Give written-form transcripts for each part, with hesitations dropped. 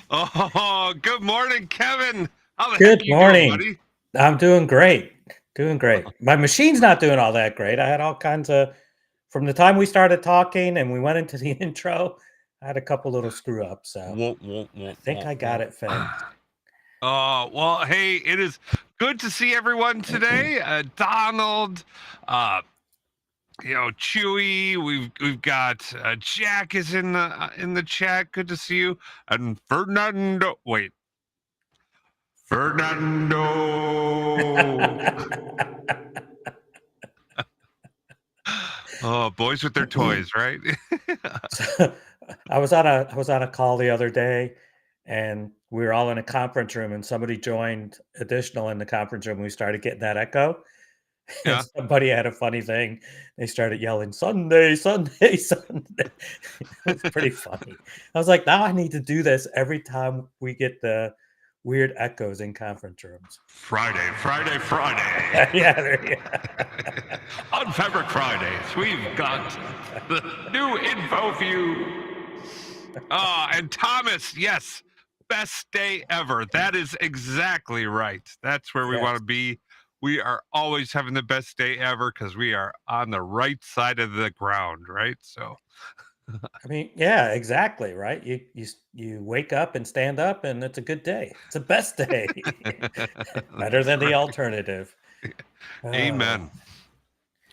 Oh, good morning, Kevin. How the heck Good you doing, morning. buddy? I'm doing great. Doing great. My machine's not doing all that great. I had all kinds of from the time we started talking and we went into the intro, I had a couple little screw ups, so Whoa, whoa, I whoa, think whoa, I got whoa. it fixed. Oh, well, hey, it is good to see everyone today. Donald, uh, Chewy. We've got Jack is in the chat. Good to see you. And Fernando. Wait, Fernando. Oh, boys with their toys, right? So, I was on a call the other day, and we were all in a conference room, and somebody joined additional in the conference room. We started getting that echo, and Yeah. somebody had a funny thing. They started yelling, "Sunday, Sunday, Sunday." It was pretty funny. I was like, "Now I need to do this every time we get the weird echoes in conference rooms." Friday, Friday, Friday. Yeah, there you On Fabric Fridays, we've got the new Infoview. And Thomas, yes, best day ever. That is exactly right. That's where we want Yes. to be. We are always having the best day ever because we are on the right side of the ground, right? So, I mean, yeah, exactly, right? You wake up and stand up, and it's a good day. It's the best day. Better that's than the right. alternative. Oh, Amen.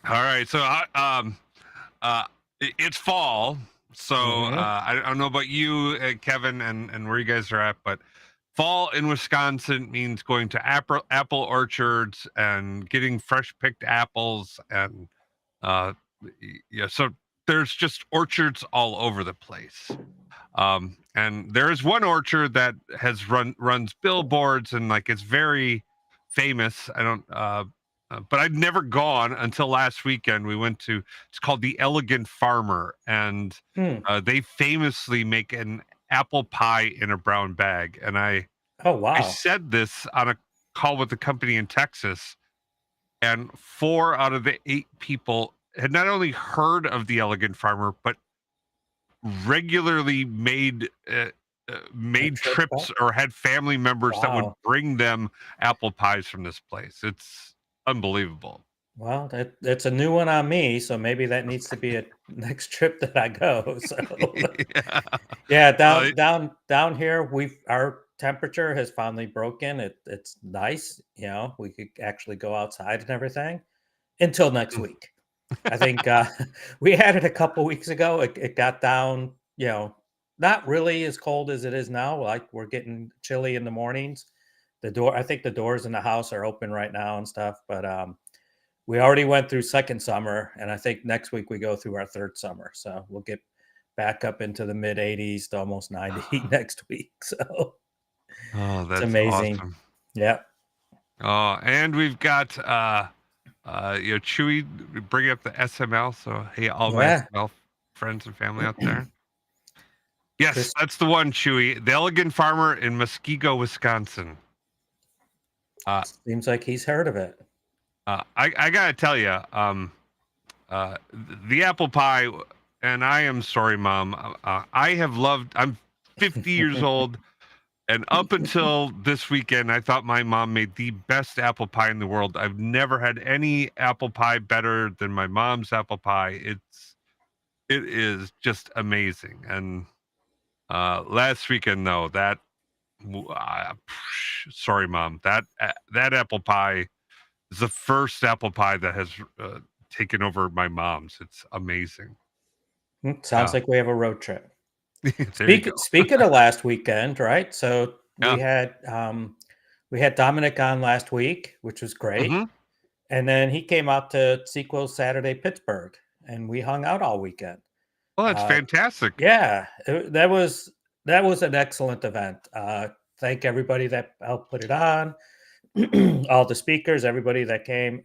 All right. So, uh, it's fall. So mhm. I don't know about you, Kevin, and where you guys are at, but fall in Wisconsin means going to apple orchards and getting fresh picked apples, and uh, yeah, so there's just orchards all over the place. And there is one orchard that has runs billboards and like it's very famous. I don't, but I'd never gone until last weekend. We went to it's called the Elegant Farmer, and Hmm. they famously make an apple pie in a brown bag. And Oh, I wow. said this on a call with the company in Texas, and 4 out of the 8 people had not only heard of the Elegant Farmer, but regularly A made trip trips up? or had family members that would Wow. bring them apple pies from this place. It's unbelievable. Well, that's a new one on me, so maybe that needs to be a next trip that I go. So, Yeah. yeah, Uh, down here, our temperature has finally broken. It's nice, we could actually go outside and everything until next week. I think we had it a couple weeks ago. It got down, not really as cold as it is now. Like we're getting chilly in the mornings. I think the doors in the house are open right now and stuff. But we already went through second summer, and I think next week we go through our third summer. So we'll get back up into the mid 80s to almost 90 next week. So oh, it's that's amazing. awesome. Yeah. Oh, and we've got Chewy bring up the SML. So hey, all my Yeah. SML friends and family out there. Yes, Chris that's the one, Chewy. The Elegant Farmer in Muskego, Wisconsin. Uh, seems like he's heard of it. I gotta tell you, uh, the apple pie, and I am sorry, Mom. I have loved. I'm 50 years old, and up until this weekend, I thought my mom made the best apple pie in the world. I've never had any apple pie better than my mom's apple pie. It is just amazing. And last weekend, though, sorry, Mom, that apple pie is the first apple pie that has taken over my mom's. It's amazing. Sounds Yeah. like we have a road trip. There you go. Speaking of last weekend, right? So Yeah. we had Dominic on last week, which was great, Hmm. and then he came out to Sequel's Saturday Pittsburgh, and we hung out all weekend. Well, that's Uh, fantastic. yeah, that was an excellent event. Thank everybody that helped put it on, all the speakers, everybody that came.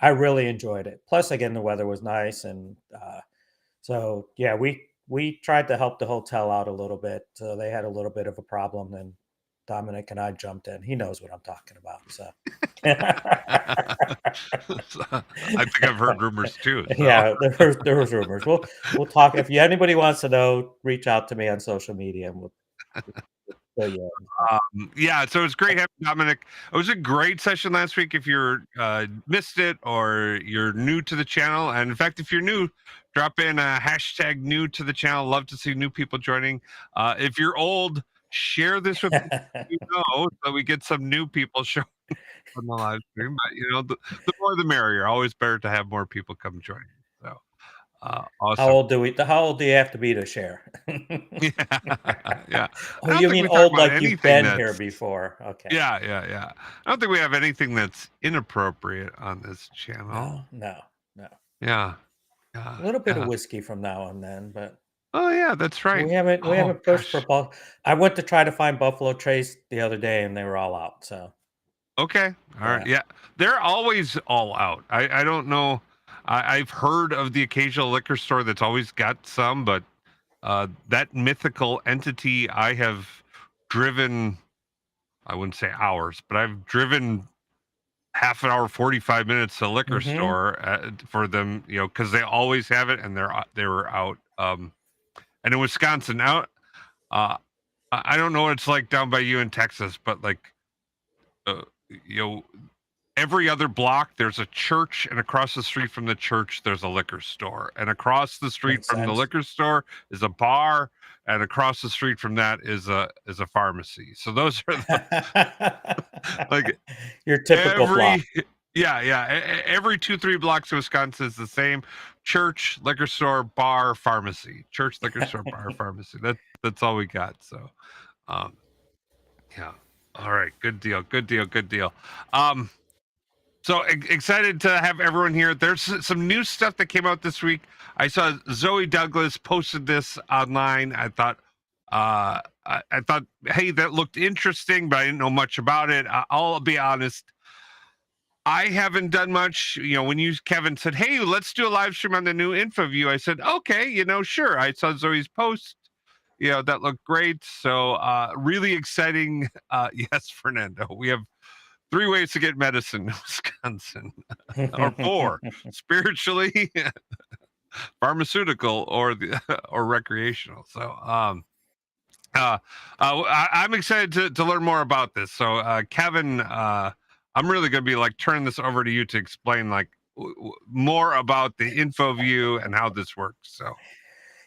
I really enjoyed it. Plus, again, the weather was nice, and so yeah, we tried to help the hotel out a little bit. So they had a little bit of a problem, and Dominic and I jumped in. He knows what I'm talking about. So, I think I've heard rumors too. So. Yeah, there was rumors. We'll talk. If anybody wants to know, reach out to me on social media, and we'll fill you in. Yeah, so it's great having Dominic. It was a great session last week. If you're missed it or you're new to the channel, and in fact, if you're new, drop in a hashtag new to the channel. Love to see new people joining. If you're old, share this with people you know, so we get some new people showing on the live stream. But you know, the more the merrier. Always better to have more people come join. So awesome. How old do you have to be to share? Yeah, yeah. Oh, I don't you think mean we talk old about like you've anything been here that's before? Okay. yeah. I don't think we have anything that's inappropriate on this channel. No. Yeah. A little bit of Yeah. whiskey from now and then, but Oh yeah, that's right. we haven't pushed for Gosh. I went to try to find Buffalo Trace the other day, and they were all out. So Okay. All right. Yeah. They're always all out. I don't know. I've heard of the occasional liquor store that's always got some, but that mythical entity I have driven, I wouldn't say hours, but I've driven half an hour, 45 minutes to a liquor store for them, you know, because they always have it, and they were out. And in Wisconsin now, I don't know what it's like down by you in Texas, but like, uh, you know, every other block there's a church, and across the street from the church there's a liquor store, and across the street makes from the sense. liquor store is a bar, and across the street from that is a pharmacy. So those are the like Your typical block. yeah. Every 2-3 blocks of Wisconsin is the same: church, liquor store, bar, pharmacy. Church, liquor store, bar, pharmacy. That's all we got. So, um, yeah. All right. Good deal. So excited to have everyone here. There's some new stuff that came out this week. I saw Zoe Douglas posted this online. I thought, I thought, hey, that looked interesting, but I didn't know much about it. I'll be honest. I haven't done much. You know, when you, Kevin, said, hey, let's do a live stream on the new Infoview, I said, okay, you know, sure. I saw Zoe's post. You know, that looked great. So really exciting. Yes, Fernando. We have 3 ways to get medicine in Wisconsin, or 4: spiritually, pharmaceutical, or or recreational. So I'm excited to learn more about this. So Kevin, I'm really going to be like turning this over to you to explain like more about the Infoview and how this works. So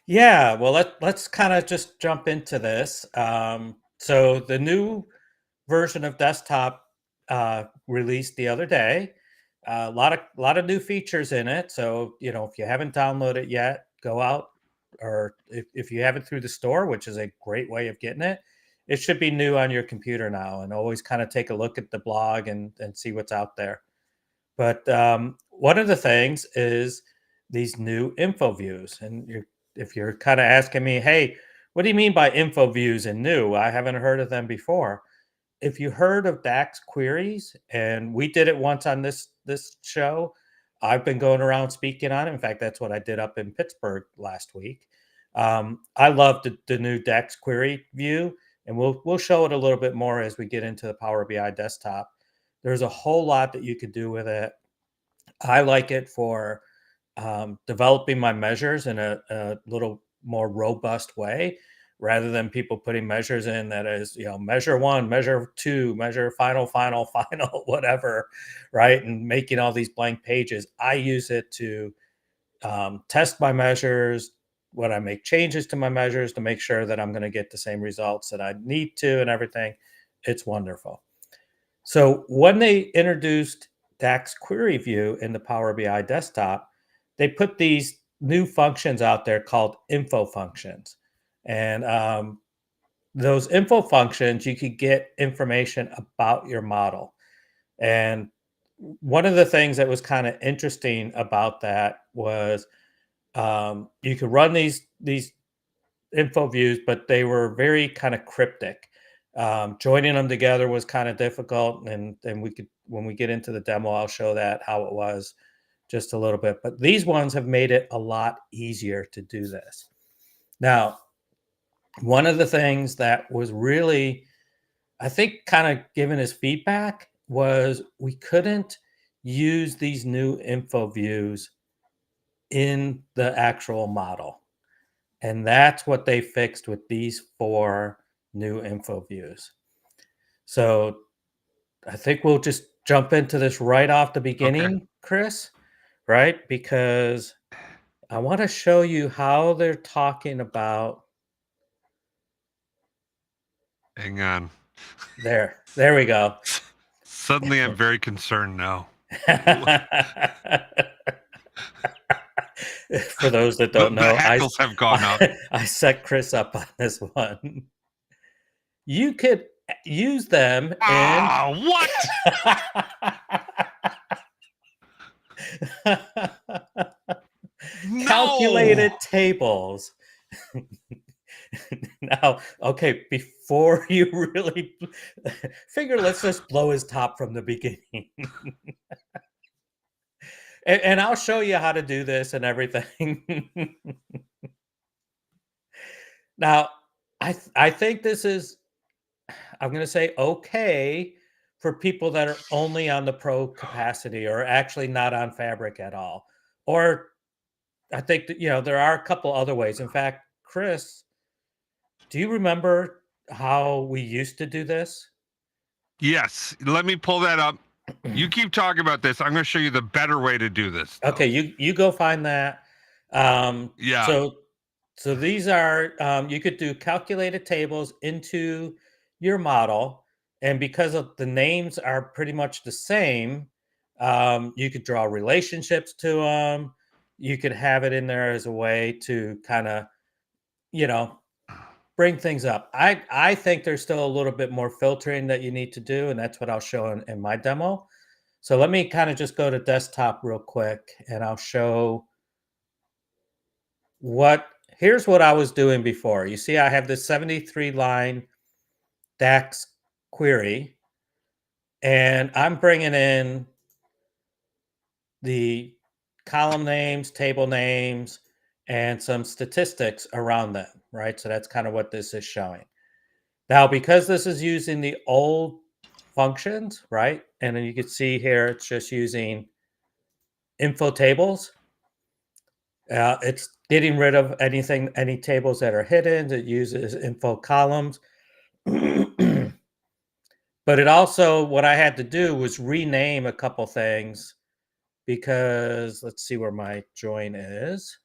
Yeah, well, let's kind of just jump into this. So the new version of desktop released the other day. A lot of new features in it. So you know, if you haven't downloaded it yet, go out, or if you have it through the store, which is a great way of getting it, it should be new on your computer now. And always kind of take a look at the blog and see what's out there. But one of the things is these new info views. And if you're kind of asking me, hey, what do you mean by info views and new? I haven't heard of them before. If you heard of DAX queries, and we did it once on this show, I've been going around speaking on it. In fact, that's what I did up in Pittsburgh last week. I love the new DAX query view, and we'll show it a little bit more as we get into the Power BI desktop. There's a whole lot that you could do with it. I like it for developing my measures in a little more robust way, rather than people putting measures in that is, you know, measure 1, measure 2, measure final, whatever, right? And making all these blank pages. I use it to test my measures, when I make changes to my measures, to make sure that I'm going to get the same results that I need to and everything. It's wonderful. So when they introduced DAX Query View in the Power BI desktop, they put these new functions out there called info functions. And those info functions, you could get information about your model. And one of the things that was kind of interesting about that was you could run these info views, but they were very kind of cryptic. Joining them together was kind of difficult, and we could, when we get into the demo, I'll show that how it was just a little bit. But these ones have made it a lot easier to do this. Now, one of the things that was really I think kind of given his feedback was we couldn't use these new info views in the actual model. And that's what they fixed with these 4 new info views. So I think we'll just jump into this right off the beginning, Chris, right? Because I want to show you how they're talking about Hang on. there we go. Suddenly, I'm very concerned now. For those that The, don't the know, hackles have gone up. I set Chris up on this one. You could use them in What? calculated No. tables. Now, okay, before you really figure, let's just blow his top from the beginning. And I'll show you how to do this and everything. Now, I think this is, I'm going to say, okay for people that are only on the pro capacity or actually not on Fabric at all. Or I think that, there are a couple other ways. In fact, Chris, do you remember how we used to do this? Yes. Let me pull that up. You keep talking about this. I'm going to show you the better way to do this. Though. Okay, you go find that. Yeah. So these are, you could do calculated tables into your model, and because of the names are pretty much the same, you could draw relationships to them. You could have it in there as a way to kind of, you know, bring things up. I think there's still a little bit more filtering that you need to do, and that's what I'll show in my demo. So let me kind of just go to desktop real quick, and I'll show here's what I was doing before. You see, I have this 73 line DAX query, and I'm bringing in the column names, table names, and some statistics around them, right? So that's kind of what this is showing. Now, because this is using the old functions, right? And then you can see here, it's just using info tables. It's getting rid of any tables that are hidden. It uses info columns. But it also, what I had to do was rename a couple things because let's see where my join is.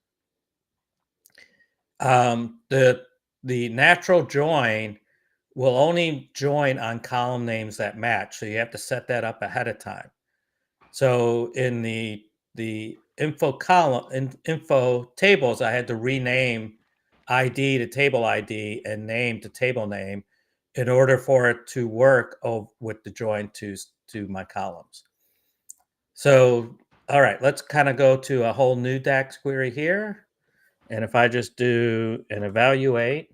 The natural join will only join on column names that match. So you have to set that up ahead of time. So in the info tables, I had to rename ID to table ID and name to table name in order for it to work with the join to my columns. So, all right, let's kind of go to a whole new DAX query here. And if I just do an evaluate,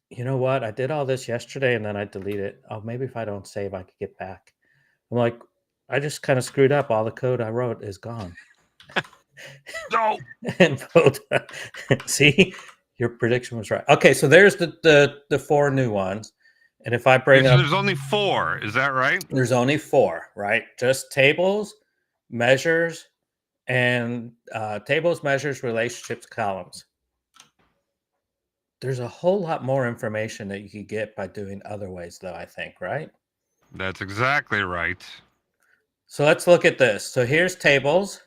you know what? I did all this yesterday and then I deleted it. Oh, maybe if I don't save, I could get back. I'm like, I just kind of screwed up. All the code I wrote is gone. No. See, your prediction was right. Okay, so there's the 4 new ones. And if I bring up, there's only 4. Is that right? There's only 4, right? Just tables, measures, and tables, measures, relationships, columns. There's a whole lot more information that you could get by doing other ways, though, I think, right? That's exactly right. So let's look at this. So here's tables.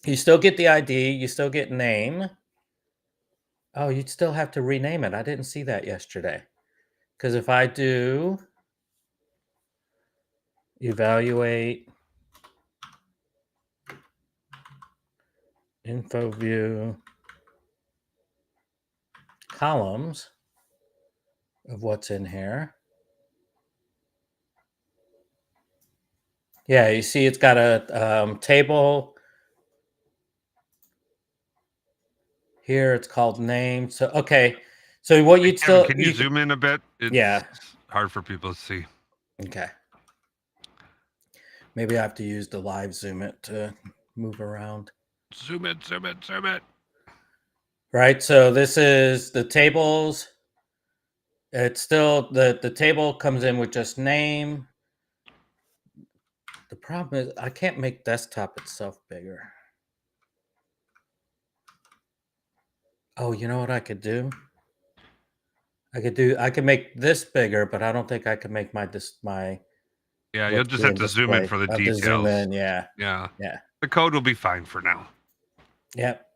You still get the ID. You still get name. Oh, you'd still have to rename it. I didn't see that yesterday. Because if I do evaluate Infoview columns of what's in here. Yeah, you see it's got a table. Here it's called name. So, okay. So what you'd Kevin, still... can you zoom in a bit? It's hard for people to see. Okay. Maybe I have to use the live zoom it to move around. Zoom it, zoom it, zoom it. Right, so this is the tables. It's still the table comes in with just name. The problem is I can't make desktop itself bigger. Oh, you know what I could do? I could make this bigger, but I don't think I could make my Yeah, you'll what's just have being to zoom in displayed. for the I have to zoom details. in. Yeah, Yeah, yeah, the code will be fine for now. yep.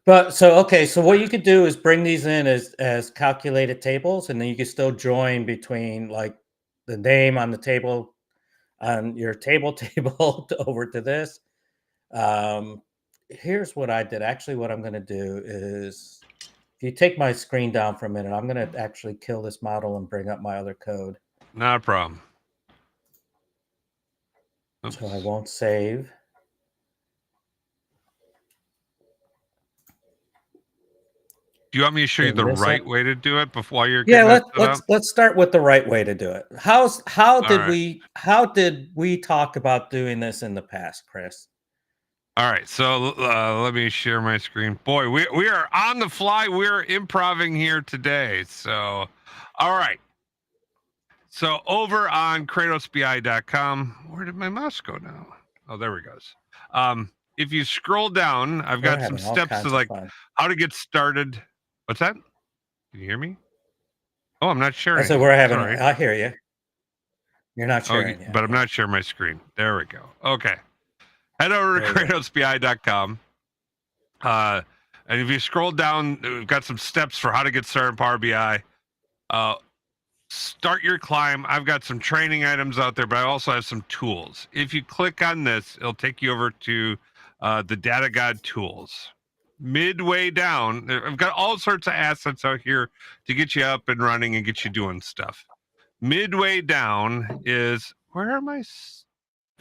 But so okay, so what you could do is bring these in as calculated tables, and then you can still join between like the name on the table on your table over to this. Um, Here's what I did. Actually, what I'm going to do is, if you take my screen down for a minute, I'm going to actually kill this model and bring up my other code. Not a problem. So I Oops. won't save. Do you want me to show you Bring the this up. right way to do it before you're Yeah, getting that set up? let's start with the right way to do it. All right. How did we talk about doing this in the past, Chris? All right, so let me share my screen. Boy, we are on the fly. We're improvising here today. So, all right. So over on KratosBI.com, where did my mouse go now? Oh, there we goes. If you scroll down, I've We're got some having all steps to kinds of like fun. how to get started. What's that? Can you hear me? Oh, I'm not I said sharing. we're having. Sorry. I hear you. You're not Oh, sharing yet. but I'm Yeah, not sharing my screen. There we go. Okay. Head over to there you go. KratosBI.com. Uh, and if you scroll down, we've got some steps for how to get started in Power BI. Uh, Start your climb. I've got some training items out there, but I also have some tools. If you click on this, it'll take you over to the Data God tools. Midway down, I've got all sorts of assets out here to get you up and running and get you doing stuff. Midway down is where are my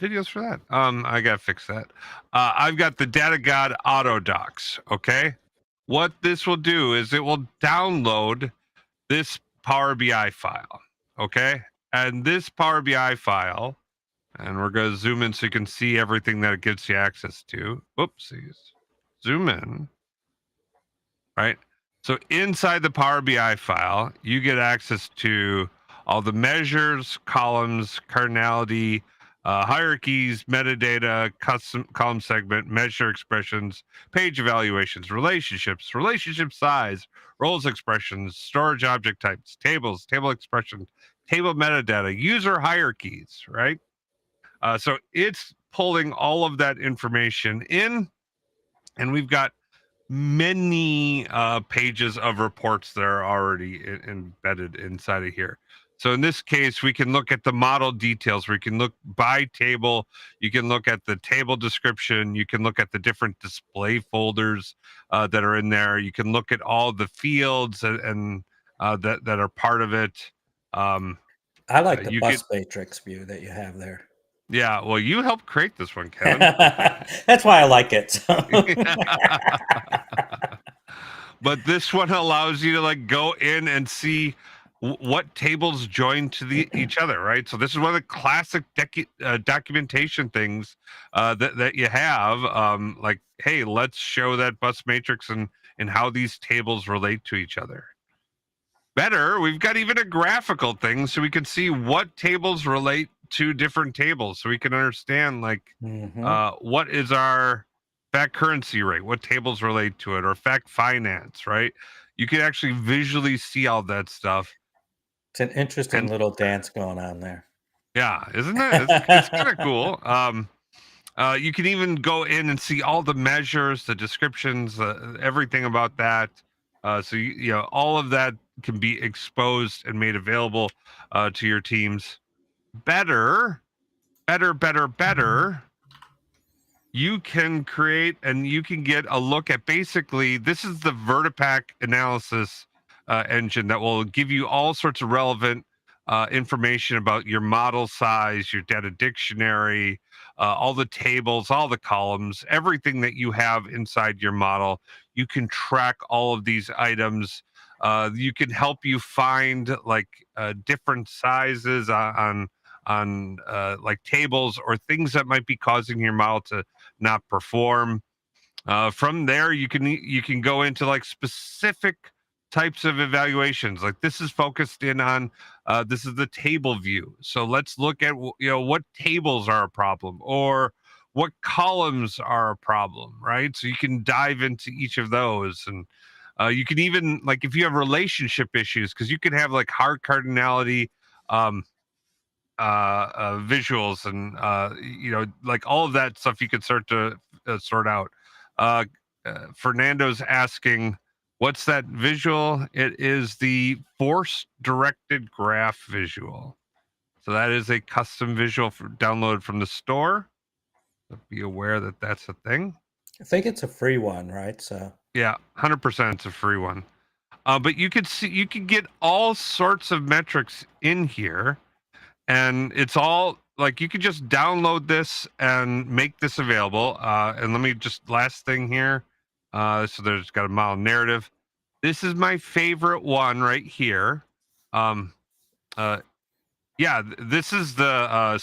videos for that? I gotta fix that. I've got the Data God Auto Docs. Okay, what this will do is it will download this Power BI file. Okay, and this Power BI file, and we're gonna zoom in so you can see everything that it gives you access to. Whoopsies. Zoom in. Right. So inside the Power BI file, you get access to all the measures, columns, cardinality, hierarchies, metadata, custom column segment, measure expressions, page evaluations, relationships, relationship size, roles expressions, storage object types, tables, table expression, table metadata, user hierarchies, right? So it's pulling all of that information in, and we've got many pages of reports that are already embedded inside of here. So in this case, we can look at the model details. We can look by table. You can look at the table description. You can look at the different display folders that are in there. You can look at all the fields and that are part of it. Um, I like the you could, bus matrix view that you have there. yeah. Well, you helped create this one, Kevin. That's why I like it. So. But this one allows you to like go in and see what tables join to each other, right? So this is one of the classic documentation things that you have. Like, hey, let's show that bus matrix and how these tables relate to each other. Better, we've got even a graphical thing so we can see what tables relate to different tables, so we can understand like Mhm. what is our fact currency rate, what tables relate to it, or fact finance, right? You can actually visually see all that stuff. It's an interesting And little dance going on there. yeah, isn't it? It's kind of cool. You can even go in and see all the measures, the descriptions, everything about that. So you know all of that can be exposed and made available to your teams. Better, better. You can create and you can get a look at basically this is the Vertipack analysis engine that will give you all sorts of relevant information about your model size, your data dictionary, all the tables, all the columns, everything that you have inside your model. You can track all of these items. You can help you find like different sizes on like tables or things that might be causing your model to not perform. From there, you can go into like specific types of evaluations. Like this is focused in on this is the table view. So let's look at what tables are a problem or what columns are a problem, right? So you can dive into each of those, and you can even, like, if you have relationship issues, because you can have like hard cardinality um, visuals and like all of that stuff you could start to sort out. Uh, Fernando's asking, what's that visual? It is the force directed graph visual. So that is a custom visual for download from the store. So be aware that that's a thing. I think it's a free one, right? So Yeah, 100% it's a free one. But you could see, you could get all sorts of metrics in here, and it's all like you could just download this and make this available. And let me just last thing here. So there's got a mild narrative. This is my favorite one right here. Um, yeah, this is the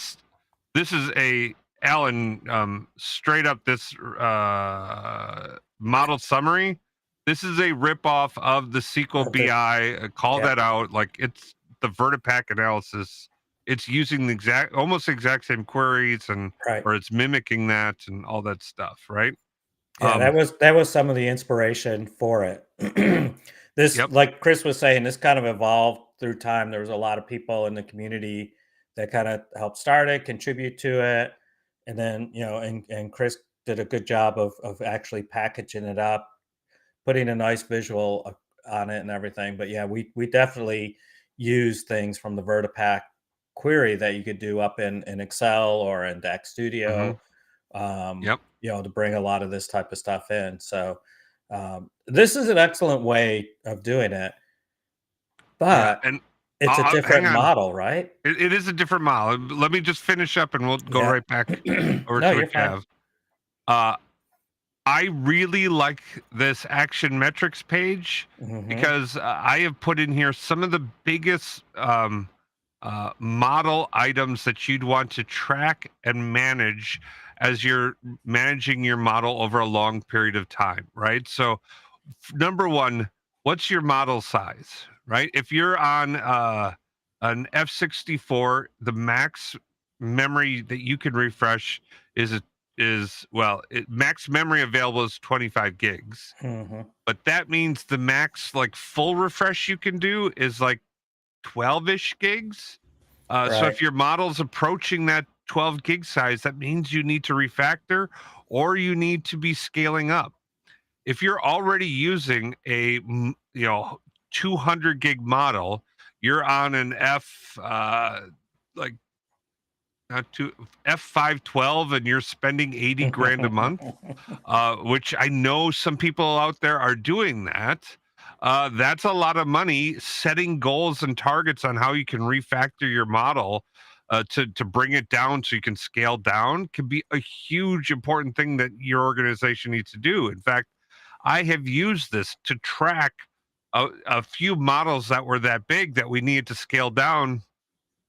this is a Alan straight up this model summary. This is a ripoff of the SQL BI. Call that out. Like, it's the VertiPack analysis. It's using the almost exact same queries, and or it's mimicking that and all that stuff, right? Yeah, that was some of the inspiration for it. This, like Chris was saying, this kind of evolved through time. There was a lot of people in the community that kind of helped start it, contribute to it, and then and Chris did a good job of actually packaging it up, putting a nice visual on it and everything. But yeah, we definitely use things from the VertiPack query that you could do up in Excel or in DAX Studio. To bring a lot of this type of stuff in. So this is an excellent way of doing it, but and it's a hang different on. model, right? It is a different model. Let me just finish up, and we'll go right back over No, to you're it, Kev. I really like this action metrics page because I have put in here some of the biggest model items that you'd want to track and manage as you're managing your model over a long period of time, right? So, number one, what's your model size, right? If you're on an F64, the max memory that you can refresh is max memory available is 25 gigs. But that means the max like full refresh you can do is like 12-ish gigs. So if your model's approaching that 12 gig size, that means you need to refactor or you need to be scaling up. If you're already using a 200 gig model, you're on an like not too F512, and you're spending 80 grand a month, which I know some people out there are doing that. That's a lot of money. Setting goals and targets on how you can refactor your model to bring it down so you can scale down can be a huge important thing that your organization needs to do. In fact, I have used this to track a few models that were that big that we needed to scale down.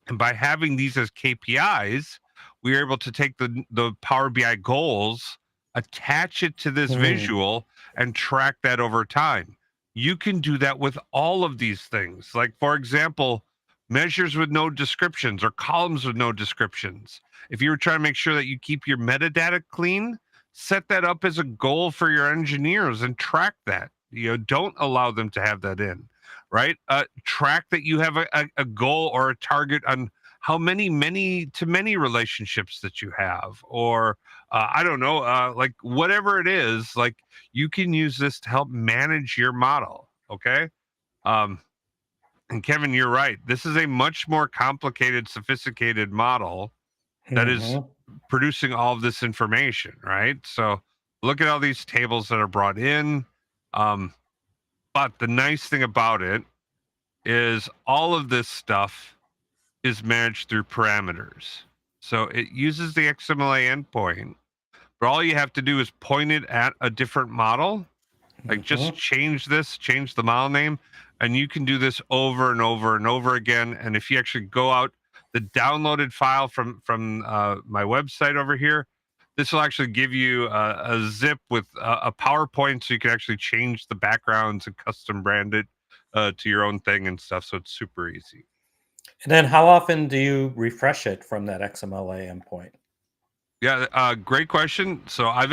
And by having these as KPIs, we were able to take the Power BI goals, attach it to this visual, and track that over time. You can do that with all of these things. Like, for example, measures with no descriptions or columns with no descriptions. If you were trying to make sure that you keep your metadata clean, set that up as a goal for your engineers and track that. Don't allow them to have that in, right? Track that you have a goal or a target on how many many relationships that you have, or I don't know, like whatever it is. Like, you can use this to help manage your model. Okay. And Kevin, you're right. This is a much more complicated, sophisticated model that is producing all of this information, right? So look at all these tables that are brought in. But the nice thing about it is all of this stuff is managed through parameters. So it uses the XMLA endpoint, but all you have to do is point it at a different model. Like, just change the model name, and you can do this over and over and over again. And if you actually go out the downloaded file from my website over here, this will actually give you a zip with a PowerPoint, so you can actually change the backgrounds and custom brand it. to your own thing and stuff. So it's super easy. And then how often do you refresh it from that XMLA endpoint? Yeah, great question. So I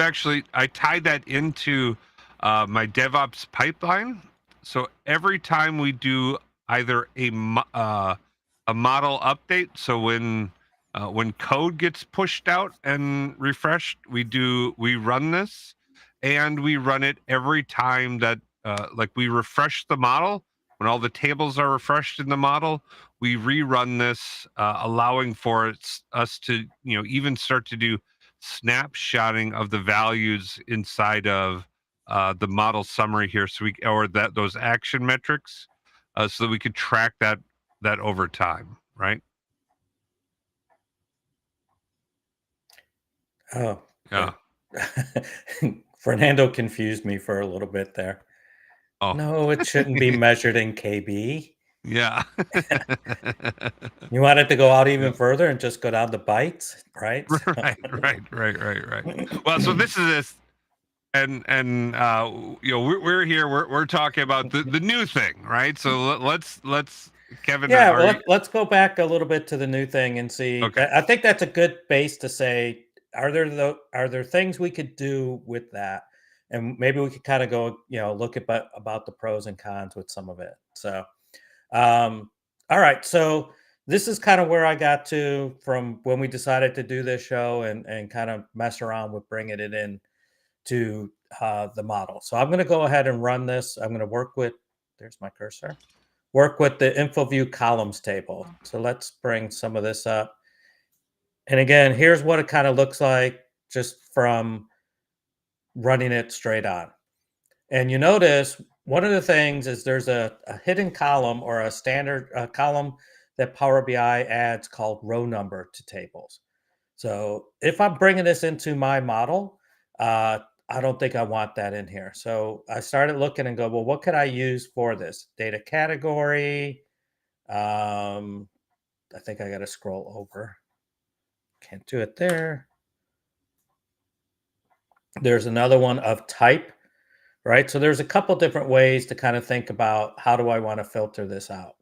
tied that into my DevOps pipeline. So every time we do either a model update, so when code gets pushed out and refreshed, we run this, and we run it every time that like we refresh the model. When all the tables are refreshed in the model, we rerun this, allowing for us to even start to do snapshotting of the values inside of the model summary here, so we or that those action metrics, so that we could track that over time, right? Oh, Yeah. Fernando confused me for a little bit there. Oh, No, it shouldn't be measured in KB. yeah. You wanted to go out even Yeah. further and just go down to bytes, right? Right. Well, so this is this, and we're here. We're talking about the new thing, right? So let's Kevin, Yeah, are well, you let's go back a little bit to the new thing and see. okay? I think that's a good base to say. Are there things we could do with that, and maybe we could kind of go, look at about the pros and cons with some of it. So, all right. So this is kind of where I got to from when we decided to do this show and kind of mess around with bringing it in to the model. So I'm going to go ahead and run this. I'm going to work with. There's my cursor. Work with the Infoview columns table. So let's bring some of this up. And again, here's what it kind of looks like just from running it straight on. And you notice one of the things is there's a hidden column or a standard column that Power BI adds called row number to tables. So if I'm bringing this into my model, I don't think I want that in here. So I started looking and go, well, what could I use for this? Data category. I think I got to scroll over. Can't do it there. There's another one of type, right? So there's a couple different ways to kind of think about how do I want to filter this out.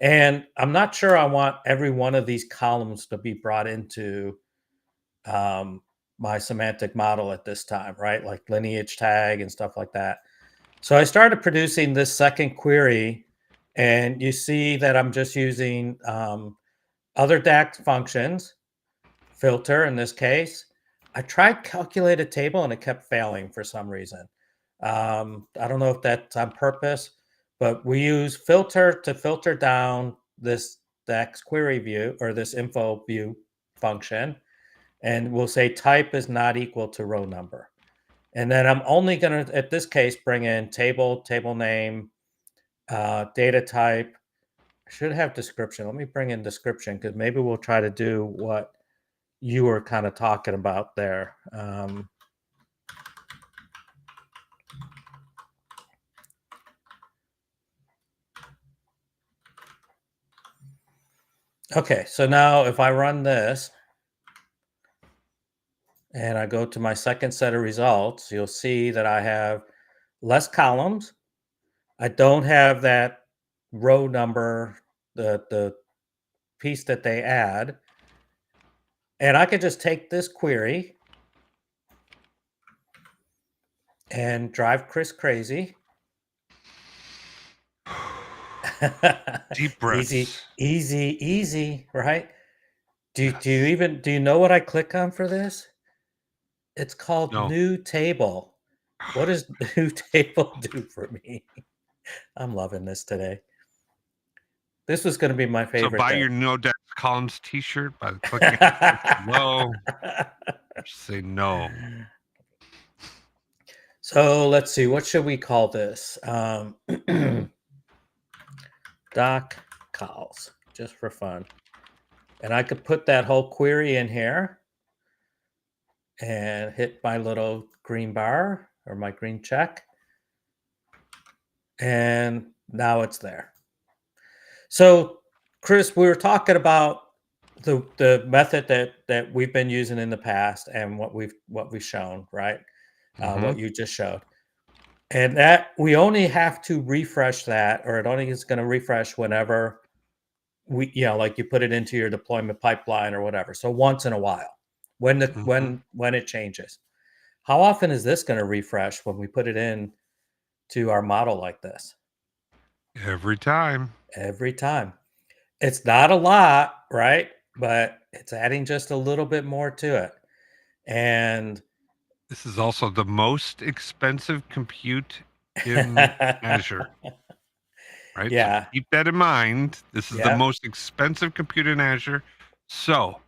And I'm not sure I want every one of these columns to be brought into my semantic model at this time, right? Like lineage tag and stuff like that. So I started producing this second query, and you see that I'm just using other DAX functions, filter in this case. I tried calculate a table and it kept failing for some reason. I don't know if that's on purpose, but we use filter to filter down this DAX query view or this info view function. And we'll say type is not equal to row number. And then I'm only going to, at this case, bring in table name, data type. I should have description. Let me bring in description because maybe we'll try to do what you were kind of talking about there. Okay, so now if I run this and I go to my second set of results, you'll see that I have less columns. I don't have that row number, the piece that they add. And I could just take this query and drive Chris crazy. Deep Easy, breaths. easy, right? Do Yes. you know what I click on for this? It's called No. new table. What does new table do for me? I'm loving this today. This was going to be my So favorite buy thing. your No Dex Columns T-shirt by clicking below. Just say no. So let's see. What should we call this? Doc calls, just for fun. And I could put that whole query in here and hit my little green bar or my green check. And now it's there. So, Chris, we were talking about the method that we've been using in the past and what we've shown, right? Mm-hmm. What you just showed. And that we only have to refresh that, or it only is going to refresh whenever like you put it into your deployment pipeline or whatever. So once in a while, when the Mhm. when it changes. How often is this going to refresh when we put it in to our model like this? Every time. Every time. It's not a lot, right? But it's adding just a little bit more to it. And This is also the most expensive compute in Azure, right? So yeah, keep that in mind. This is the yeah. most expensive compute in Azure. So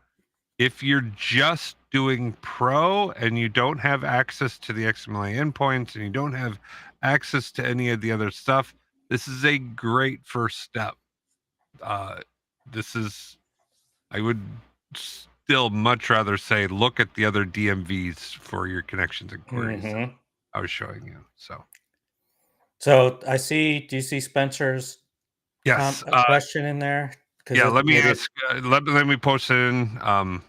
if you're just doing Pro and you don't have access to the XMLA endpoints and you don't have access to any of the other stuff, this is a great first step. Uh, this is, I would still much rather say, look at the other DMVs for your connections and queries that Hmm. I was showing you. So, So I see. Do you see Spencer's yes. question in there? Because Yeah, it let me maybe. ask, let me post it in. Uh,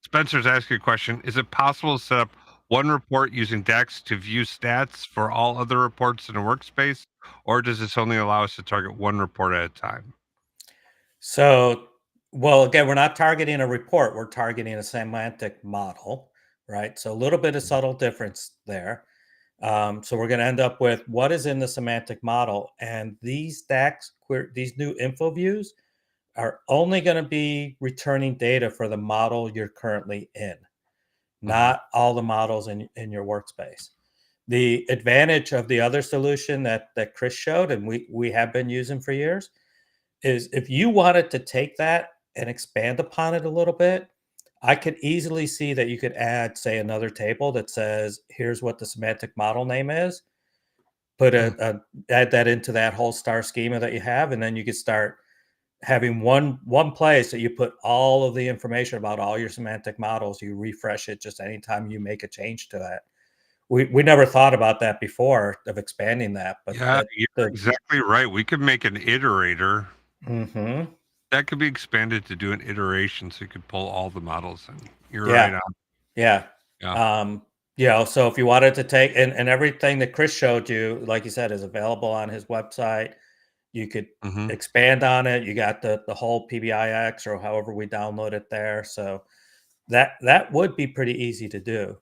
Spencer's asking a question. Is it possible to set up one report using DAX to view stats for all other reports in a workspace? Or does this only allow us to target one report at a time? So, well, again, we're not targeting a report. We're targeting a semantic model, right? So a little bit of Mhm. subtle difference there. So we're going to end up with what is in the semantic model, and these new info views are only going to be returning data for the model you're currently in, Mhm. not all the models in your workspace. The advantage of the other solution that Chris showed, and we have been using for years, is if you wanted to take that and expand upon it a little bit, I could easily see that you could add, say, another table that says, here's what the semantic model name is, put Mm. add that into that whole star schema that you have, and then you could start having one place that you put all of the information about all your semantic models. You refresh it just anytime you make a change to that. We never thought about that before of expanding that, but Yeah, that you're the exactly right. We could make an iterator hmm that could be expanded to do an iteration so you could pull all the models in. You're right yeah. on. Yeah. Yeah. Um, so if you wanted to take and everything that Chris showed you, like you said, is available on his website. You could Hmm. expand on it. You got the whole PBIX or however we download it there. So that would be pretty easy to do.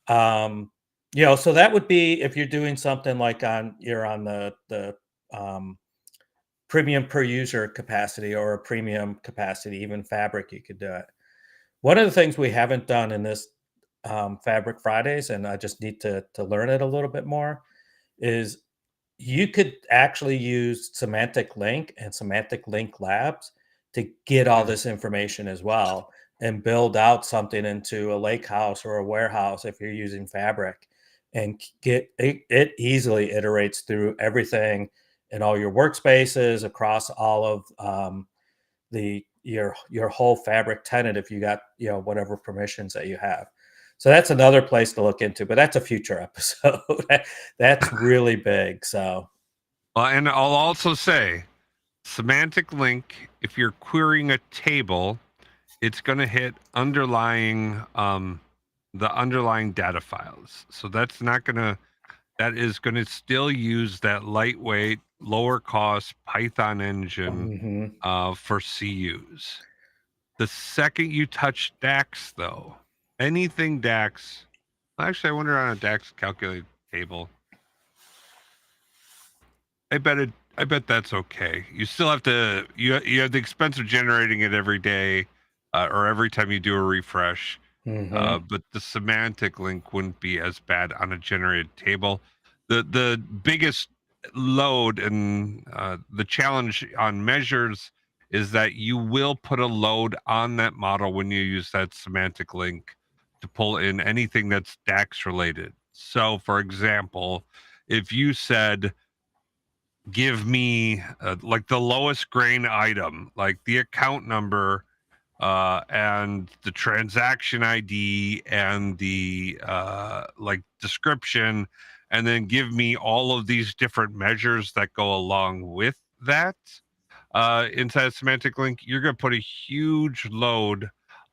So that would be if you're doing something like you're on the um, premium per user capacity or a premium capacity, even Fabric, you could do it. One of the things we haven't done in this Fabric Fridays, and I just need to learn it a little bit more, is you could actually use Semantic Link and Semantic Link Labs to get all Mm. this information as well and build out something into a lake house or a warehouse if you're using Fabric and get it easily iterates through everything in all your workspaces across all of the your whole Fabric tenant if you got whatever permissions that you have. So that's another place to look into, but that's a future episode. That's really big. So Well, and I'll also say semantic link, if you're querying a table, it's going to hit the underlying data files. So that is going to still use that lightweight, lower cost Python engine mhm. for CUs. The second you touch DAX, though, anything DAX, actually, I wonder on a DAX calculate table. I bet that's okay. You still have to you have the expense of generating it every day, or every time you do a refresh. Mhm. But the semantic link wouldn't be as bad on a generated table. The biggest load and the challenge on measures is that you will put a load on that model when you use that semantic link to pull in anything that's DAX related. So, for example, if you said give me like the lowest grain item, like the account number and the transaction ID and the like description, and then give me all of these different measures that go along with that inside a semantic link, you're going to put a huge load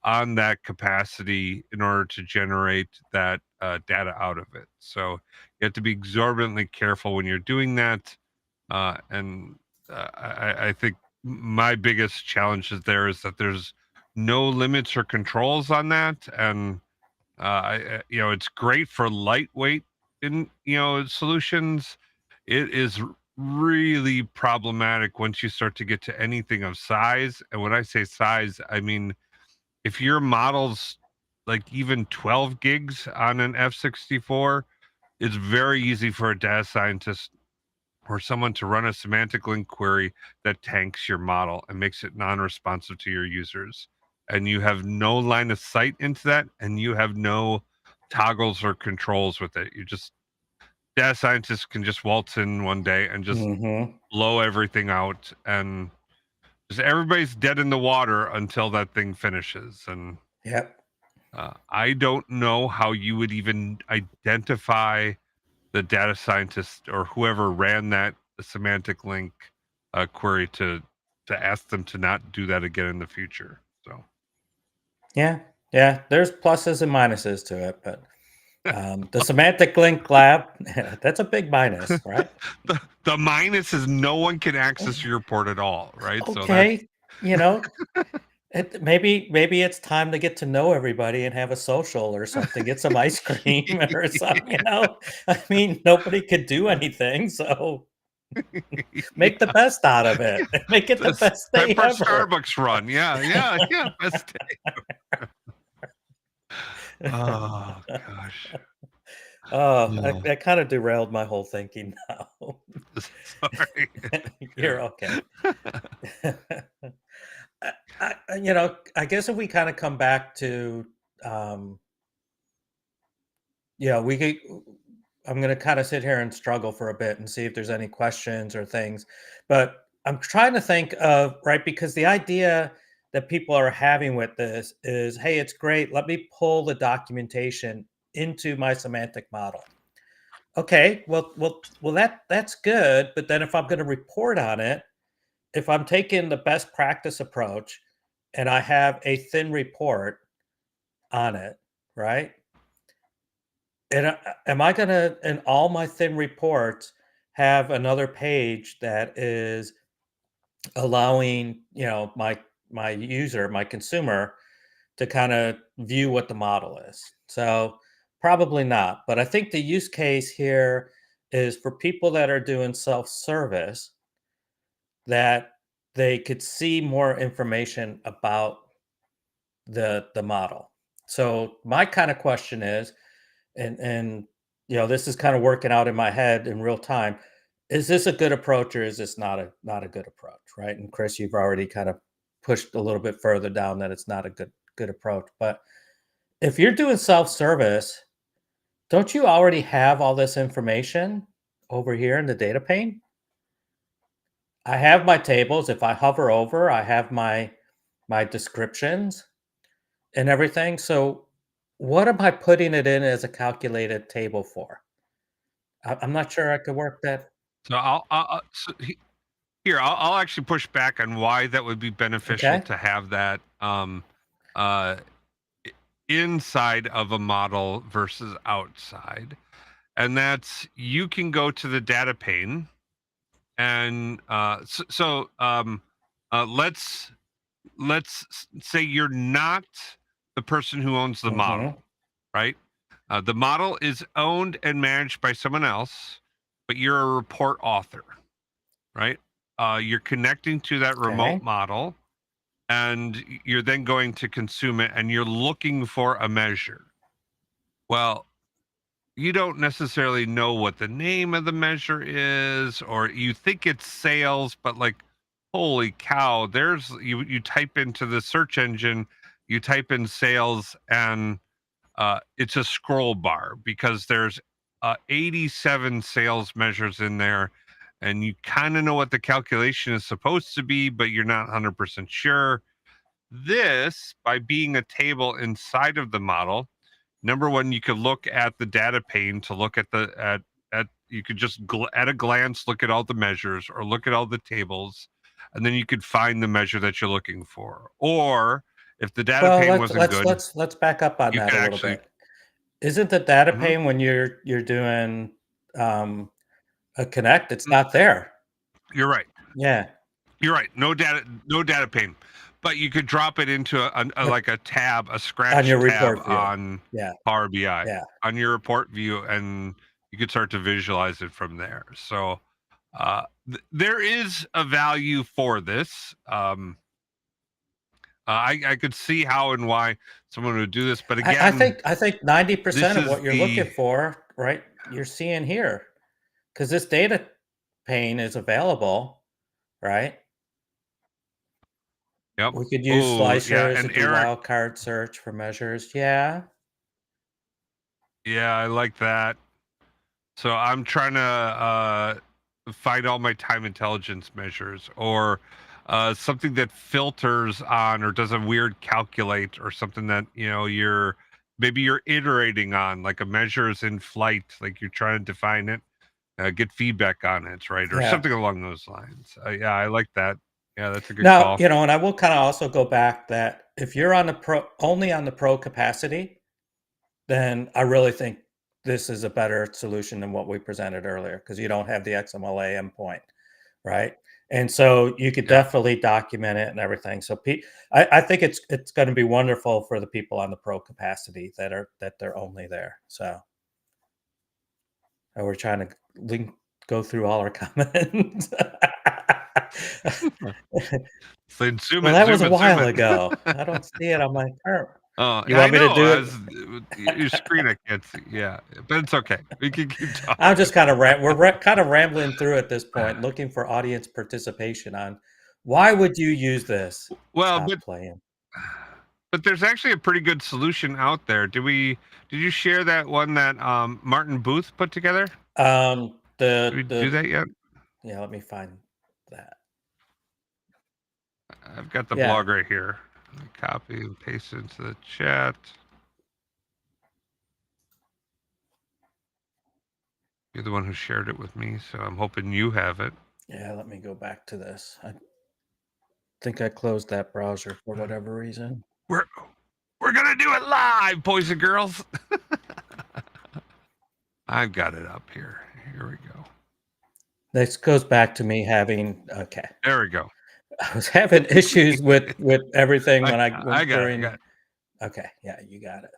on that capacity in order to generate that data out of it. So you have to be exorbitantly careful when you're doing that. I think my biggest challenge is that there's no limits or controls on that, and it's great for lightweight solutions. It is really problematic once you start to get to anything of size. And when I say size, I mean if your model's like even 12 gigs on an F64, it's very easy for a data scientist or someone to run a semantic link query that tanks your model and makes it non-responsive to your users. And you have no line of sight into that, and you have no toggles or controls with it. You just data scientists can just waltz in one day and just blow everything out, and just everybody's dead in the water until that thing finishes. And Yep. I don't know how you would even identify the data scientist or whoever ran that semantic link query to ask them to not do that again in the future. So Yeah. Yeah. There's pluses and minuses to it, but the semantic link lab, that's a big minus, right? the minus is no one can access your report at all, right? So that's Okay. You know, maybe it's time to get to know everybody and have a social or something, get some ice cream or something, you know? I mean, nobody could do anything, so make the yeah. best out of it. Make it the That's best time day for a ever. Starbucks run. Yeah. Best day. Oh gosh. Oh, No. that kind of derailed my whole thinking now. Sorry. You're okay. I guess if we kind of come back to, um, we could. I'm going to kind of sit here and struggle for a bit and see if there's any questions or things, but I'm trying to think of right because the idea that people are having with this is, hey, it's great. Let me pull the documentation into my semantic model. Okay, well, that's good. But then if I'm going to report on it, if I'm taking the best practice approach and I have a thin report on it, right? And am I going to, in all my thin reports, have another page that is allowing my user, my consumer, to kind of view what the model is? So probably not. But I think the use case here is for people that are doing self-service that they could see more information about the model. So my kind of question is, and this is kind of working out in my head in real time. Is this a good approach or is this not a good approach? Right. And Chris, you've already kind of pushed a little bit further down that it's not a good approach. But if you're doing self-service, don't you already have all this information over here in the data pane? I have my tables. If I hover over, I have my descriptions and everything. So what am I putting it in as a calculated table for? I'm not sure I could work that. So here I'll actually push back on why that would be beneficial Okay. to have that uh, inside of a model versus outside, and that's you can go to the data pane and let's say you're not the person who owns the Mhm. model, right? The model is owned and managed by someone else, but you're a report author, right? You're connecting to that remote Okay. model, and you're then going to consume it, and you're looking for a measure. Well, you don't necessarily know what the name of the measure is, or you think it's sales, but like, holy cow, there's you type into the search engine, you type in sales, and it's a scroll bar because there's 87 sales measures in there, and you kind of know what the calculation is supposed to be, but you're not 100% sure. This, by being a table inside of the model, number one, you could look at the data pane to look at at you could just at a glance look at all the measures or look at all the tables, and then you could find the measure that you're looking for. Or if the data Well, pane wasn't good, let's back up on you that could a little actually. bit. Isn't the data Mhm. pane when you're doing um, a connect? It's Mm, not there. You're right. Yeah, You're right. No data pane, but you could drop it into but like a tab, a on scratch your tab report view. on Yeah, Power BI yeah. on your report view, and you could start to visualize it from there. So there is a value for this. I could see how and why someone would do this, but again, I think this 90% of is what you're the looking for, right? You're seeing here because this data pane is available, right? yep. We could use Oh yeah, slicers to and do Eric, wildcard search for measures. Yeah, yeah, I like that. So I'm trying to find all my time intelligence measures, or something that filters on or does a weird calculate, or something that you're maybe you're iterating on, like a measure is in flight, like you're trying to define it, get feedback on it, right, or yeah. something along those lines. Yeah, I like that. Yeah, that's a good Now, call. and I will kind of also go back that if you're on the pro only on the pro capacity, then I really think this is a better solution than what we presented earlier because you don't have the XMLA endpoint, right? And so you could Yeah. definitely document it and everything. So I think it's going to be wonderful for the people on the pro capacity that they're only there. So we're trying to go through all our comments. So zoom Well, it, that was zoom a it, zoom while it. ago. I don't see it on my current. Oh, You I want me to know. do I it? was your screen. I can't see. Yeah, but it's okay. We can keep I'm talking. just kind of kind of rambling through at this point, looking for audience participation on why would you use this? Well, Stop playing. but there's actually a pretty good solution out there. Did you share that one that Martin Booth put together? Did we do The that yet? yeah, let me find that. I've got the Yeah, blog right here. Copy and paste it into the chat. You're the one who shared it with me, so I'm hoping you have it. yeah. Let me go back to this. I think I closed that browser for whatever reason. We're we're gonna do it live, boys and girls. I've got it up here. Here we go. This goes back to me having okay. There we go. I was having issues with everything when I I went got it. I during. got it. Okay, yeah, you got it.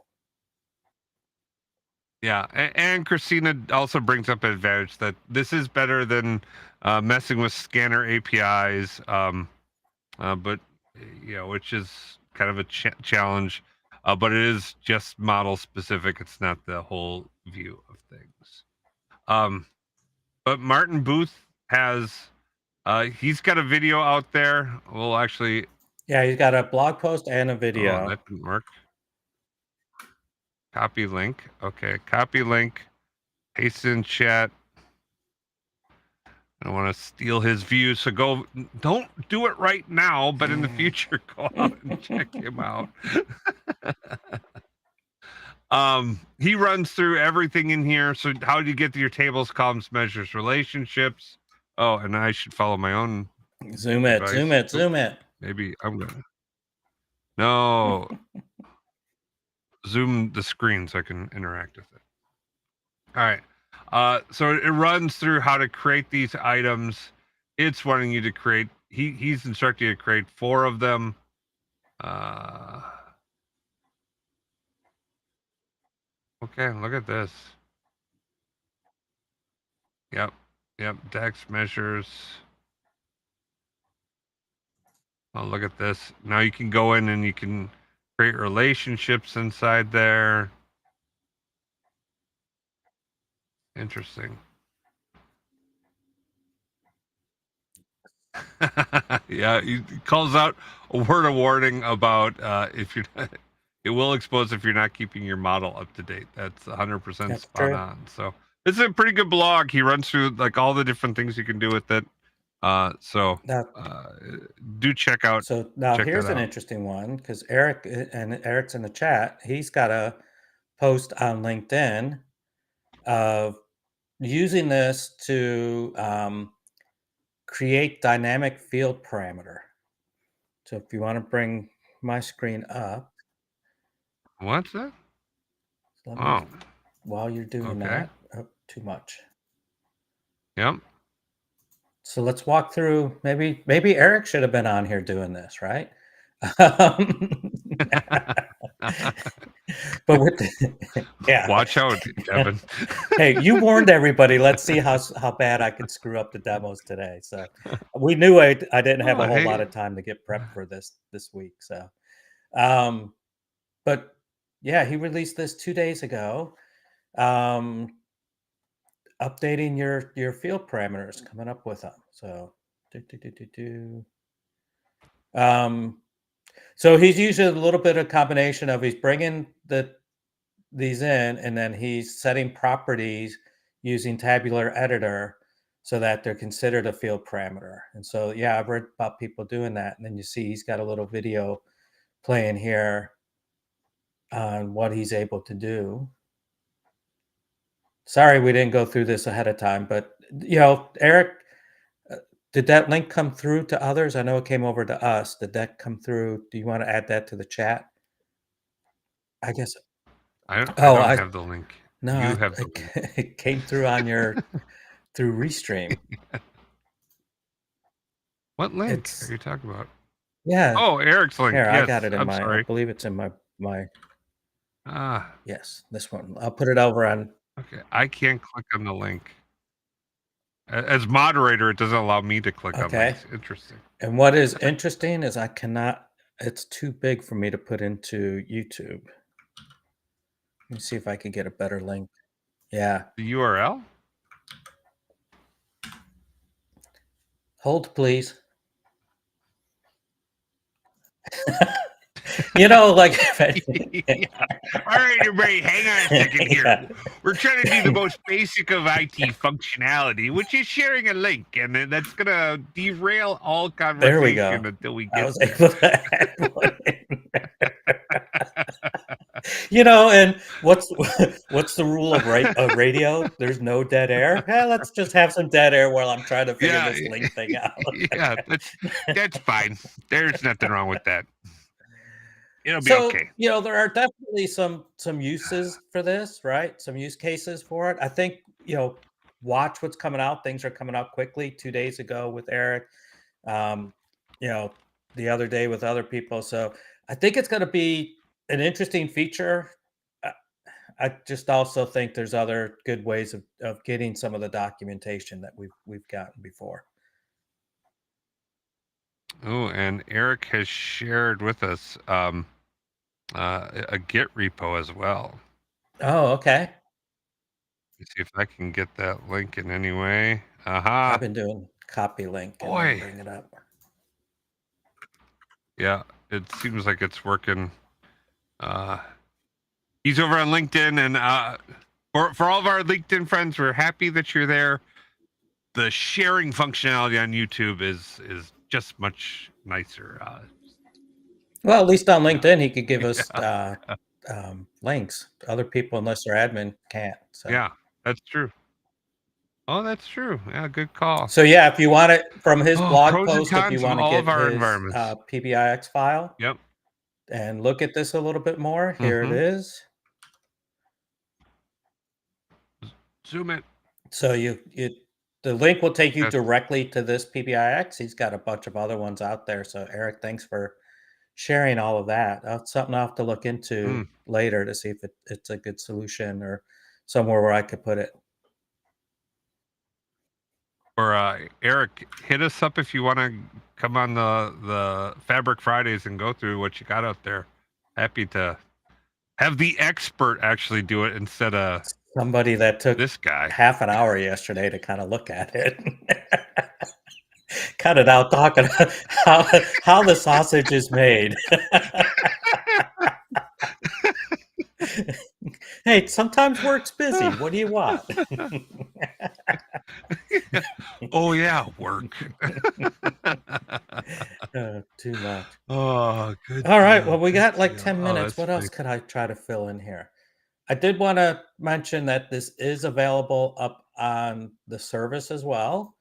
Yeah, and Christina also brings up an advantage that this is better than messing with scanner APIs, but which is kind of a challenge. But it is just model specific. It's not the whole view of things. Um, but Martin Booth has he's got a video out there. Well, actually, Yeah, he's got a blog post and a oh, video. that didn't work. Copy link. Okay, copy link. Paste in chat. I don't want to steal his views, so don't do it right now, but in the future, go out and check him out. He runs through everything in here. So how do you get to your tables, columns, measures, relationships? Oh, and I should follow my own Zoom it, advice. zoom it, Oop, zoom it. maybe I'm gonna no zoom the screen so I can interact with it. All right. So it runs through how to create these items. It's wanting you to create. He's instructing you to create 4 of them. Uh, okay, look at this. Yep, yep. DAX measures. Oh, look at this. Now you can go in and you can create relationships inside there. Interesting. Yeah, he calls out a word of warning about if you're not, it will expose if you're not keeping your model up to date. That's 100% That's spot true. on. So this is a pretty good blog. He runs through like all the different things you can do with it. So Now, uh, do check now that here's an out. interesting one because Eric's in the chat. He's got a post on LinkedIn of using this to create dynamic field parameter. So if you want to bring my screen up. What's that? Let me, Oh, while you're doing okay. that, too much. Yep. So let's walk through. Maybe Eric should have been on here doing this, right? Um, but with yeah, Watch out, Kevin. hey, you warned everybody. Let's see how bad I could screw up the demos today. So we knew I didn't have a Oh, whole lot hey. of time to get prepped for this week. So, um, but yeah, he released this 2 days ago. Um, updating your field parameters, coming up with them. So, do, do, do, do, do. Um, so he's using a little bit of combination of he's bringing these in, and then he's setting properties using tabular editor so that they're considered a field parameter. And so, yeah, I've read about people doing that. And then you see he's got a little video playing here on what he's able to do. Sorry, we didn't go through this ahead of time, but Eric, did that link come through to others? I know it came over to us. Did that come through? Do you want to add that to the chat? I guess. I Oh, don't I have the link. no, You have the link. it came through on your through Restream. What link are It's you talking about? yeah. Oh, Eric's link. Here, I Yes. got it in I'm my. I sorry. believe it's in my. Ah, Yes, this one. I'll put it over on. okay. I can't click on the link. As moderator, it doesn't allow me to click on Okay. links. Interesting. And what is interesting is I cannot. It's too big for me to put into YouTube. Let me see if I could get a better link. Yeah. The URL? Hold, please. Like Yeah. All right, everybody, hang on a second here. Yeah. We're trying to do the most basic of IT functionality, which is sharing a link, and then that's gonna derail all There we go. conversation until we I get was there. able to add one in. And what's the rule of radio? There's no dead air. Yeah, let's just have some dead air while I'm trying to figure Yeah, this link thing out. yeah, that's fine. There's nothing wrong with that. It'll be So, okay. there are definitely some uses for this, right? Some use cases for it. I think, watch what's coming out. Things are coming out quickly. 2 days ago with Eric, um, you know, the other day with other people. So I think it's going to be an interesting feature. I I just also think there's other good ways of getting some of the documentation that we've gotten before. Oh, and Eric has shared with us a Git repo as well. Oh, okay. Let's see if I can get that link in any way. I've Aha. been doing copy link and then Boy. bring it up. Yeah, it seems like it's working. He's over on LinkedIn, and for all of our LinkedIn friends, we're happy that you're there. The sharing functionality on YouTube is just much nicer. Well, at least on Yeah, LinkedIn, he could give us yeah, links. Other people, unless they're admin, can't. So, yeah, that's true. Oh, that's true. Yeah, good call. so yeah, if you want it from his Oh, blog pros and post, if you cons of want to all of get our his environments. PBIX file Yep. and look at this a little bit more, here it Mm-hmm. is. Zoom it. So the link will take you That's, directly to this PBIX. He's got a bunch of other ones out there. So Eric, thanks for sharing all of that. That's something I'll have to look into later to see if it's a good solution or somewhere where I could put it. or Eric, hit us up if you want to come on the Fabric Fridays and go through what you got out there. Happy to have the expert actually do it instead of Somebody that took this guy. half an hour yesterday to kind of look at it. Cut it out talking how the sausage is made. Hey, sometimes work's busy. What do you want? Oh yeah, work. Too much. Oh, good. All right. Deal, Well, we good got like deal. 10 Oh, minutes. that's What else funny. could I try to fill in here? I did want to mention that this is available up on the service as well.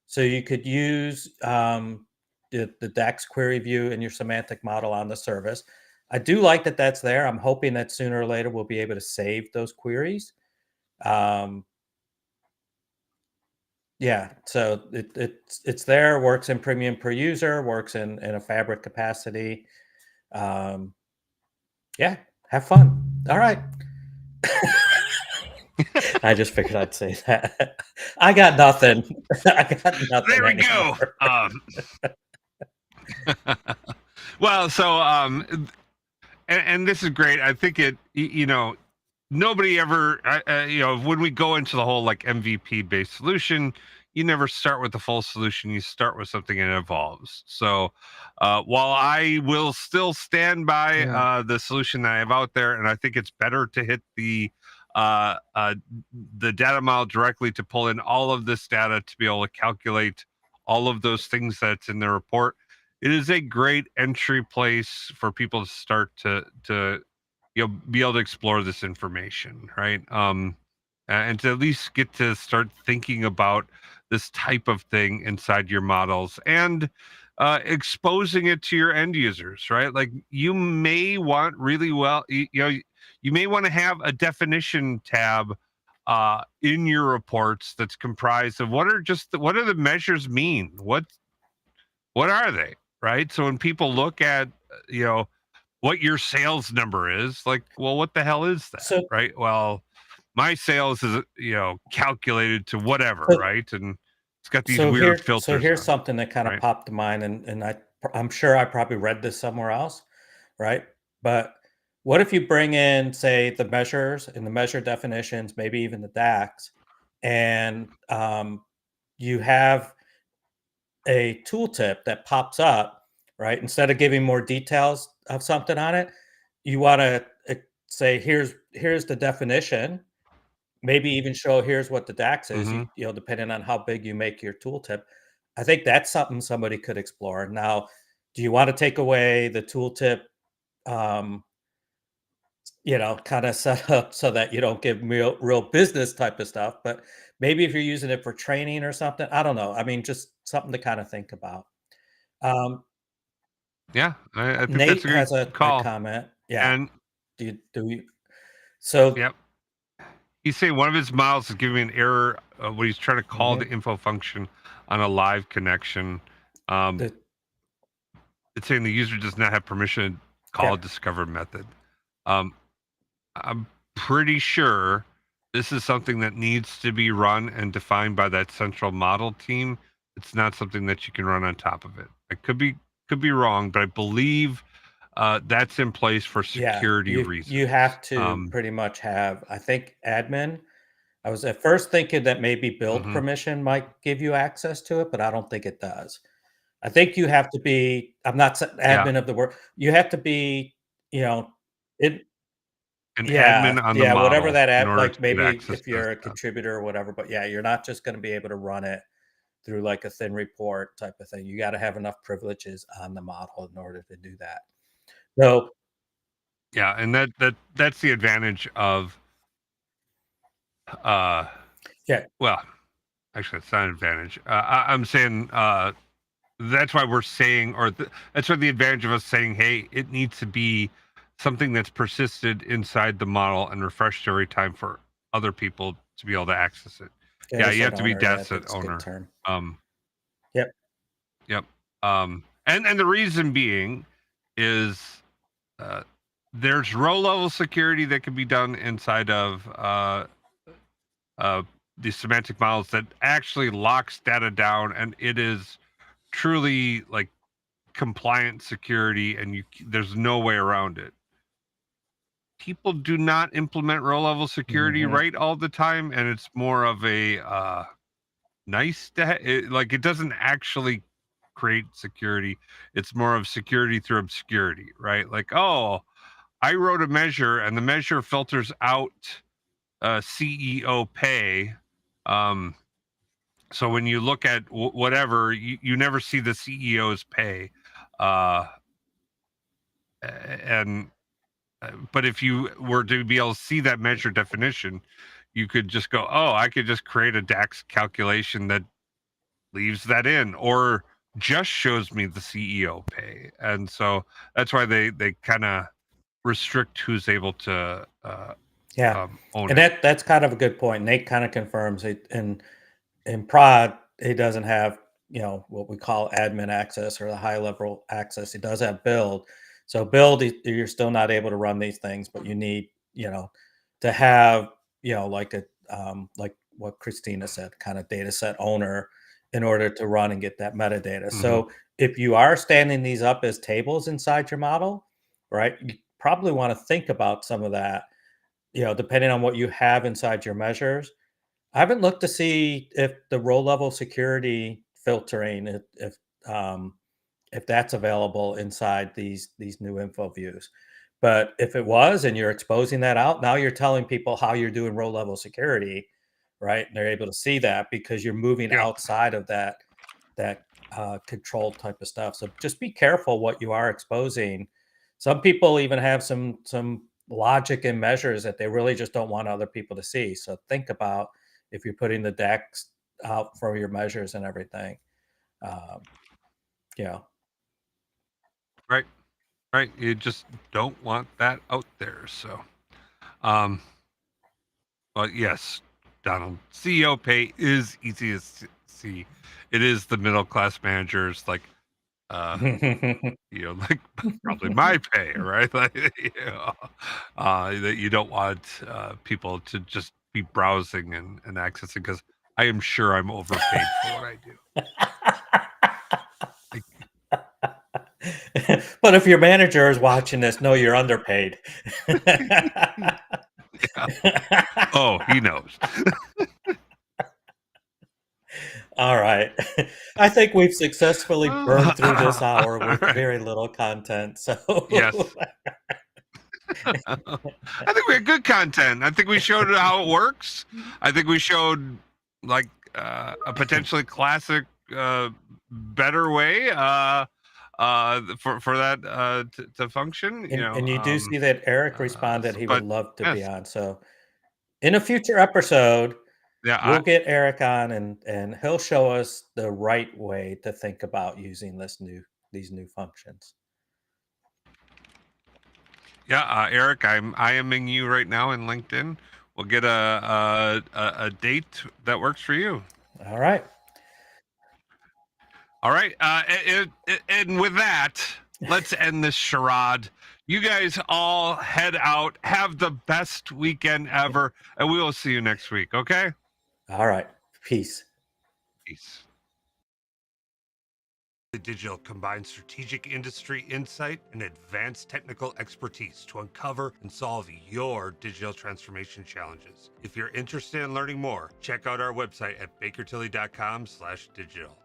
So you could use the DAX query view in your semantic model on the service. I do like that that's there. I'm hoping that sooner or later we'll be able to save those queries. Yeah, so it's there, works in premium per user, works in a fabric capacity. Yeah, have fun. All right. I just figured I'd say that. I got nothing. I got nothing There we go. anymore. Well, so and this is great. I think nobody ever, when we go into the whole like MVP based solution, you never start with the full solution. You start with something and it evolves. So while I will still stand by Yeah. the solution that I have out there, and I think it's better to hit uh, uh, the data model directly to pull in all of this data to be able to calculate all of those things that's in the report. It is a great entry place for people to start to be able to explore this information, right? And to at least get to start thinking about this type of thing inside your models and exposing it to your end users, right? Like you may want really well, you may want to have a definition tab in your reports that's comprised of what are the measures mean? What are they? Right. So when people look at, what your sales number is, like, well, what the hell is that? So Right. Well, my sales is, calculated to whatever. so Right. And it's got these weird filters here's on it. something that kind of Right. popped to mind, and I'm sure I probably read this somewhere else, right? But what if you bring in, say, the measures and the measure definitions, maybe even the DAX, and you have a tooltip that pops up, right? Instead of giving more details of something on it, you want to say, here's the definition. Maybe even show here's what the DAX is. Mm-hmm. Depending on how big you make your tooltip. I think that's something somebody could explore. Now, do you want to take away the tooltip? Um, kind of set up so that you don't give real business type of stuff. But maybe if you're using it for training or something, I don't know. I mean, just something to kind of think about. Um, Yeah. I think that's Nate a good has a call. comment. Yeah. And Do we? So, yep. He's saying one of his models is giving me an error when he's trying to call the mhm, info function on a live connection. Um, the, it's saying the user does not have permission to call a yeah, discover method. Um, I'm pretty sure this is something that needs to be run and defined by that central model team. It's not something that you can run on top of it. I could be wrong, but I believe that's in place for yeah. security You reasons. have to pretty much have. I think admin. I was at first thinking that maybe build Mhm. permission might give you access to it, but I don't think it does. I think you have to be. I'm not Yeah, admin of the work. You have to be. You know, it. an Yeah, admin on the yeah, whatever model that in app order like, to get maybe access if to this you're a stuff. contributor or whatever, but yeah, you're not just gonna be able to run it through, like, a thin report type of thing. You gotta have enough privileges on the model in order to do that. So Yeah, and that's the advantage of uh yeah, well, actually it's not an advantage. I'm saying that's why we're saying that's why the advantage of us saying, hey, it needs to be something that's persisted inside the model and refreshed every time for other people to be able to access it. Yeah, data you have set to be owner, yeah, data set that's a good owner. term. Um Yep, yep. And the reason being is uh there's row level security that can be done inside of uh, the semantic models that actually locks data down, and it is truly like compliant security, and there's no way around it. People do not implement row level security mhm, right all the time, and it's more of a nice to like it doesn't actually create security. It's more of security through obscurity, right? Like, oh, I wrote a measure, and the measure filters out CEO pay. Um, So when you look at whatever, you never see the CEO's pay, uh, and but if you were to be able to see that measure definition, you could just go, oh, I could just create a DAX calculation that leaves that in, or just shows me the CEO pay, and so that's why they kind of restrict who's able to Yeah, own and it. that's kind of a good point. Nate kind of confirms it in prod. He doesn't have what we call admin access or the high level access. He does have build. So build, you're still not able to run these things, but you need to have like a like what Christina said, kind of data set owner in order to run and get that metadata. Hmm. So if you are standing these up as tables inside your model, right, you probably want to think about some of that, depending on what you have inside your measures. I haven't looked to see if the row level security filtering, um, if that's available inside these new info views. But if it was, and you're exposing that out, now you're telling people how you're doing row level security, right? And they're able to see that because you're moving Yep. outside of that control type of stuff. So just be careful what you are exposing. Some people even have some logic and measures that they really just don't want other people to see. So think about if you're putting the DAX out for your measures and everything. Um, yeah. Right. Right. You just don't want that out there. So, um, but yes, Donald, CEO pay is easy to see. It is the middle class managers, like, uh, like probably my pay, right? Like, that you don't want people to just be browsing and accessing, because I am sure I'm overpaid for what I do. Like, But if your manager is watching this, know you're underpaid. yeah. Oh, he knows. All right. I think we've successfully burned through this hour All with right. very little content. So Yes. I think we had good content. I think we showed how it works. I think we showed, like, a potentially classic, better way for that to function. and you do see that Eric responded he would But love to be yes, on. So in a future episode, yeah, we'll get Eric on and he'll show us the right way to think about using these new functions. yeah. Eric, I'm IMing you right now in LinkedIn. We'll get a date that works for you. All right. All right. And with that, let's end this charade. You guys all head out. Have the best weekend ever. And we will see you next week. Okay? All right. Peace. Peace. The Digital combines strategic industry insight and advanced technical expertise to uncover and solve your digital transformation challenges. If you're interested in learning more, check out our website at bakertilly.com/digital.